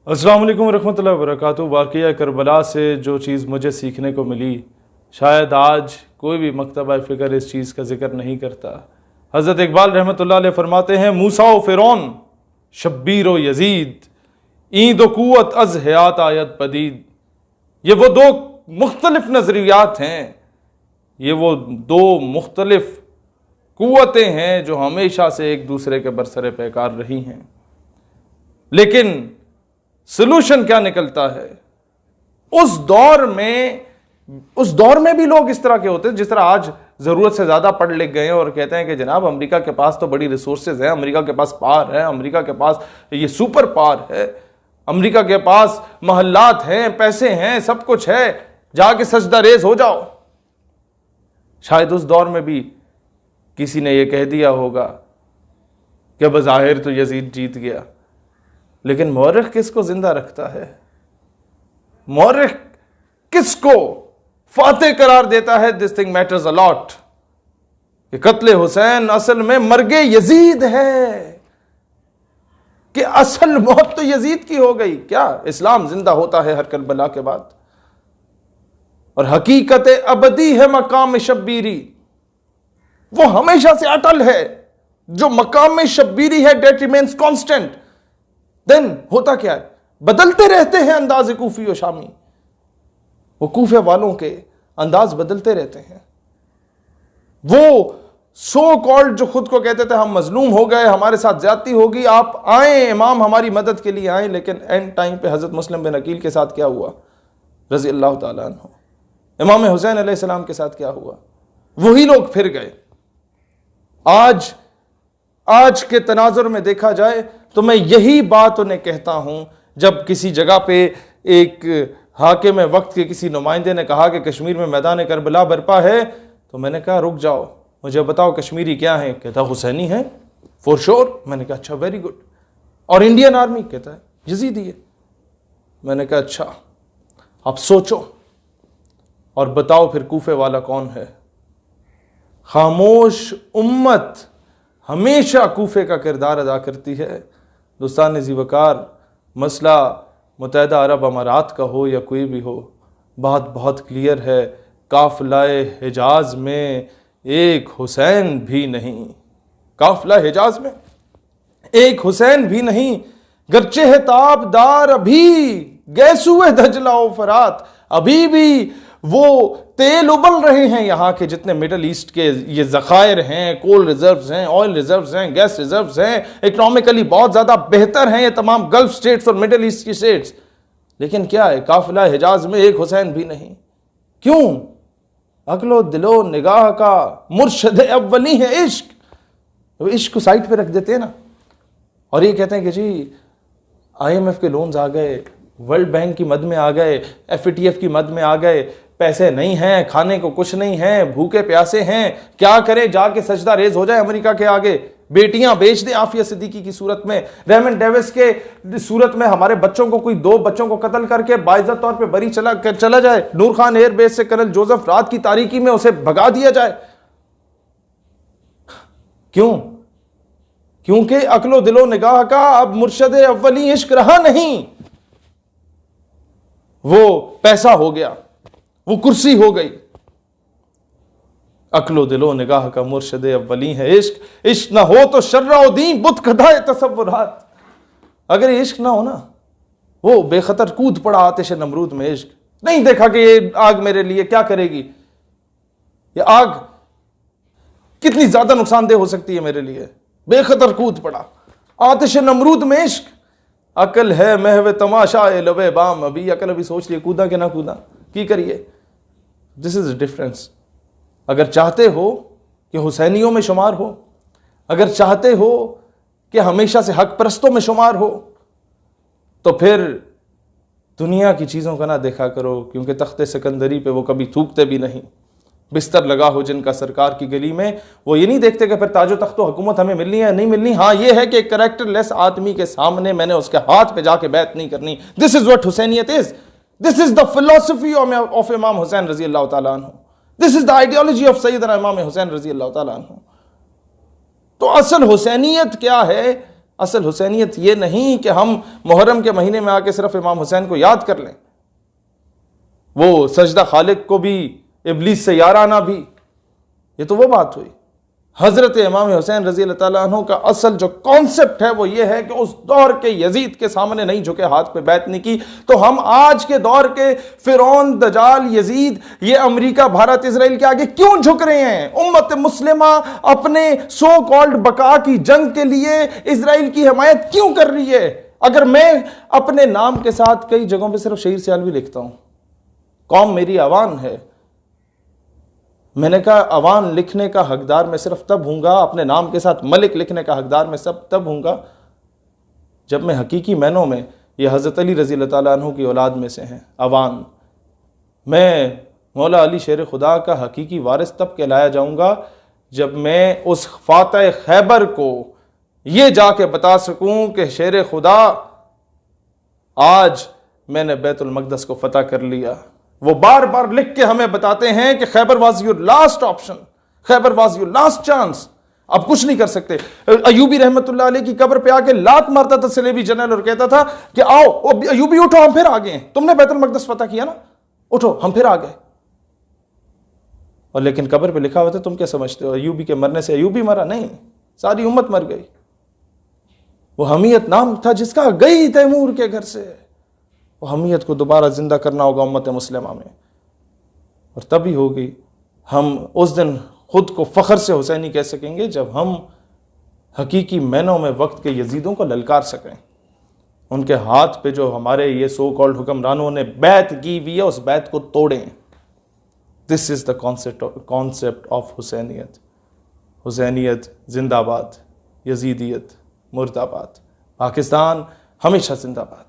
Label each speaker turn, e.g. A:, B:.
A: السلام علیکم ورحمۃ اللہ وبرکاتہ۔ واقعہ کربلا سے جو چیز مجھے سیکھنے کو ملی، شاید آج کوئی بھی مکتبہ فکر اس چیز کا ذکر نہیں کرتا۔ حضرت اقبال رحمۃ اللہ علیہ فرماتے ہیں، موسیٰ و فرعون شبیر و یزید این دو قوت از حیات آیت پدید۔ یہ وہ دو مختلف نظریات ہیں، یہ وہ دو مختلف قوتیں ہیں جو ہمیشہ سے ایک دوسرے کے برسر پیکار رہی ہیں، لیکن سلوشن کیا نکلتا ہے؟ اس دور میں بھی لوگ اس طرح کے ہوتے ہیں، جس طرح آج ضرورت سے زیادہ پڑھ لکھ گئے ہیں اور کہتے ہیں کہ جناب امریکہ کے پاس تو بڑی ریسورسز ہیں، امریکہ کے پاس پاور ہے، امریکہ کے پاس یہ سپر پاور ہے، امریکہ کے پاس محلات ہیں، پیسے ہیں، سب کچھ ہے، جا کے سجدہ ریز ہو جاؤ۔ شاید اس دور میں بھی کسی نے یہ کہہ دیا ہوگا کہ بظاہر تو یزید جیت گیا، لیکن مورخ کس کو زندہ رکھتا ہے؟ مورخ کس کو فاتح قرار دیتا ہے؟ دس تھنگ میٹرز اے لاٹ، کہ قتل حسین اصل میں مرگ یزید ہے، کہ اصل موت تو یزید کی ہو گئی۔ کیا اسلام زندہ ہوتا ہے ہر کربلا کے بعد؟ اور حقیقت ابدی ہے مقام شبیری، وہ ہمیشہ سے اٹل ہے۔ جو مقام شبیری ہے دیٹ ریمینز کانسٹنٹ۔ دین ہوتا کیا ہے؟ بدلتے رہتے ہیں انداز کوفی و شامی، وہ کوفے والوں کے انداز بدلتے رہتے ہیں۔ وہ سو کالڈ جو خود کو کہتے تھے ہم مظلوم ہو گئے، ہمارے ساتھ زیادتی ہوگی، آپ آئیں امام ہماری مدد کے لیے آئیں، لیکن اینڈ ٹائم پہ حضرت مسلم بن عقیل کے ساتھ کیا ہوا رضی اللہ تعالیٰ عنہ؟ امام حسین علیہ السلام کے ساتھ کیا ہوا؟ وہی لوگ پھر گئے۔ آج کے تناظر میں دیکھا جائے تو میں یہی بات انہیں کہتا ہوں، جب کسی جگہ پہ ایک حاکم وقت کے کسی نمائندے نے کہا کہ کشمیر میں میدان کربلا برپا ہے، تو میں نے کہا رک جاؤ، مجھے بتاؤ کشمیری کیا ہیں؟ کہتا حسینی ہے فور شور۔ میں نے کہا اچھا، ویری گڈ۔ اور انڈین آرمی؟ کہتا ہے یزیدی ہے۔ میں نے کہا اچھا، اب سوچو اور بتاؤ پھر کوفے والا کون ہے؟ خاموش امت ہمیشہ کوفے کا کردار ادا کرتی ہے۔ دوستان ذی وقار، مسئلہ متحدہ عرب امارات کا ہو یا کوئی بھی ہو، بات بہت کلیئر ہے۔ قافلہ حجاز میں ایک حسین بھی نہیں، قافلہ حجاز میں ایک حسین بھی نہیں، گرچہ ہے تاب دار ابھی گیسوئے دجلہ و فرات، ابھی بھی وہ تیل ابل رہے ہیں یہاں کے جتنے مڈل ایسٹ کے یہ ذخائر ہیں، کول ریزروز ہیں، آئل ریزروز ہیں، گیس ریزروز ہیں، اکنامکلی بہت زیادہ بہتر ہیں یہ تمام گلف سٹیٹس اور مڈل ایسٹ کی سٹیٹس، لیکن کیا ہے؟ قافلہ حجاز میں ایک حسین بھی نہیں۔ کیوں؟ عقل و دل و نگاہ کا مرشد اولی ہے عشق۔ وہ عشق کو سائٹ پہ رکھ دیتے ہیں نا، اور یہ کہتے ہیں کہ جی آئی ایم ایف کے لونز آ گئے، ورلڈ بینک کی مد میں آ گئے، ایف اے ٹی ایف کی مد میں آ گئے، پیسے نہیں ہیں، کھانے کو کچھ نہیں ہیں، بھوکے پیاسے ہیں، کیا کریں؟ جا کے سجدہ ریز ہو جائے امریکہ کے آگے، بیٹیاں بیچ دیں عافیہ صدیقی کی صورت میں، ریمن ڈیوس کے صورت میں ہمارے بچوں کو، کوئی 2 بچوں کو قتل کر کے باعزت طور پہ بری چلا جائے، نور خان ایئر بیس سے کرنل جوزف رات کی تاریکی میں اسے بھگا دیا جائے۔ کیوں؟ کیونکہ عقل و دل و نگاہ کا اب مرشد اولی عشق رہا نہیں، وہ پیسہ ہو گیا، وہ کرسی ہو گئی۔ عقل و دل و نگاہ کا مرشد اولی ہے عشق، عشق نہ ہو تو شرع و دین بت کدھائے تصورات۔ اگر یہ عشق نہ ہو نا، وہ بے خطر کود پڑا آتش نمرود میں، عشق نہیں دیکھا کہ یہ آگ میرے لیے کیا کرے گی، یہ آگ کتنی زیادہ نقصان دہ ہو سکتی ہے میرے لیے، بے خطر کود پڑا آتش نمرود میں عشق۔ عقل ہے محو تماشا لبے بام، ابھی عقل ابھی سوچ لیے کودا کہ نہ کودا، کی کریے؟ دس از اے ڈفرنس۔ اگر چاہتے ہو کہ حسینیوں میں شمار ہو، اگر چاہتے ہو کہ ہمیشہ سے حق پرستوں میں شمار ہو، تو پھر دنیا کی چیزوں کا نہ دیکھا کرو، کیونکہ تخت سکندری پہ وہ کبھی تھوکتے بھی نہیں۔ بستر لگا ہو جن کا سرکار کی گلی میں، وہ یہ نہیں دیکھتے کہ پھر تاج و تخت و حکومت ہمیں ملنی ہے یا نہیں ملنی، ہاں یہ ہے کہ ایک کریکٹر لیس آدمی کے سامنے میں نے اس کے ہاتھ پہ جا کے بیعت نہیں کرنی۔ دس از واٹ حسینیت از، دس از دا فلسفی آف امام حسین رضی اللہ تعالیٰ عنہ، دس از دا آئیڈیالوجی آف سیدنا امام حسین رضی اللہ تعالیٰ عنہ۔ تو اصل حسینیت کیا ہے؟ اصل حسینیت یہ نہیں کہ ہم محرم کے مہینے میں آ کے صرف امام حسین کو یاد کر لیں، وہ سجدہ خالق کو بھی، ابلیس سے یارانہ بھی، یہ تو وہ بات ہوئی۔ حضرت امام حسین رضی اللہ تعالیٰ عنہ کا اصل جو کانسیپٹ ہے وہ یہ ہے کہ اس دور کے یزید کے سامنے نہیں جھکے، ہاتھ پہ بیعت نہیں کی، تو ہم آج کے دور کے فرعون، دجال، یزید، یہ امریکہ، بھارت، اسرائیل کے آگے کیوں جھک رہے ہیں؟ امت مسلمہ اپنے سو کالڈ بقا کی جنگ کے لیے اسرائیل کی حمایت کیوں کر رہی ہے؟ اگر میں اپنے نام کے ساتھ کئی جگہوں پہ صرف شہیر سیالوی لکھتا ہوں، قوم میری عوان ہے، میں نے کہا عوان لکھنے کا حقدار میں صرف تب ہوں گا، اپنے نام کے ساتھ ملک لکھنے کا حقدار میں تب ہوں گا جب میں حقیقی معنوں میں یہ حضرت علی رضی اللہ تعالیٰ عنہ کی اولاد میں سے ہیں، عوان، میں مولا علی شیر خدا کا حقیقی وارث تب کہلایا جاؤں گا جب میں اس فاتح خیبر کو یہ جا کے بتا سکوں کہ شیر خدا آج میں نے بیت المقدس کو فتح کر لیا۔ وہ بار بار لکھ کے ہمیں بتاتے ہیں کہ Khyber was your last option, Khyber was your last chance, اب کچھ نہیں کر سکتے۔ ایوبی رحمت اللہ علیہ کی قبر پہ آ کے لات مارتا تھا صلیبی جنرل اور کہتا تھا کہ آؤ ایوبی اٹھو، ہم پھر آ گئے ہیں، تم نے بیت المقدس فتح کیا نا، اٹھو ہم پھر آ گئے۔ اور لیکن قبر پہ لکھا ہوا تھا، تم کیا سمجھتے ہو ایوبی کے مرنے سے ایوبی مرا؟ نہیں، ساری امت مر گئی۔ وہ حمیت نام تھا جس کا گئی تیمور کے گھر سے، وہ حمیت کو دوبارہ زندہ کرنا ہوگا امت مسلمہ میں، اور تبھی ہوگی ہم اس دن خود کو فخر سے حسینی کہہ سکیں گے جب ہم حقیقی معنوں میں وقت کے یزیدوں کو للکار سکیں، ان کے ہاتھ پہ جو ہمارے یہ سو کالڈ حکمرانوں نے بیعت کی ہوئی ہے اس بیعت کو توڑیں۔ دس از دا کانسیپٹ آف حسینیت۔ حسینیت زندہ باد، یزیدیت مرد آباد، پاکستان ہمیشہ زندہ باد۔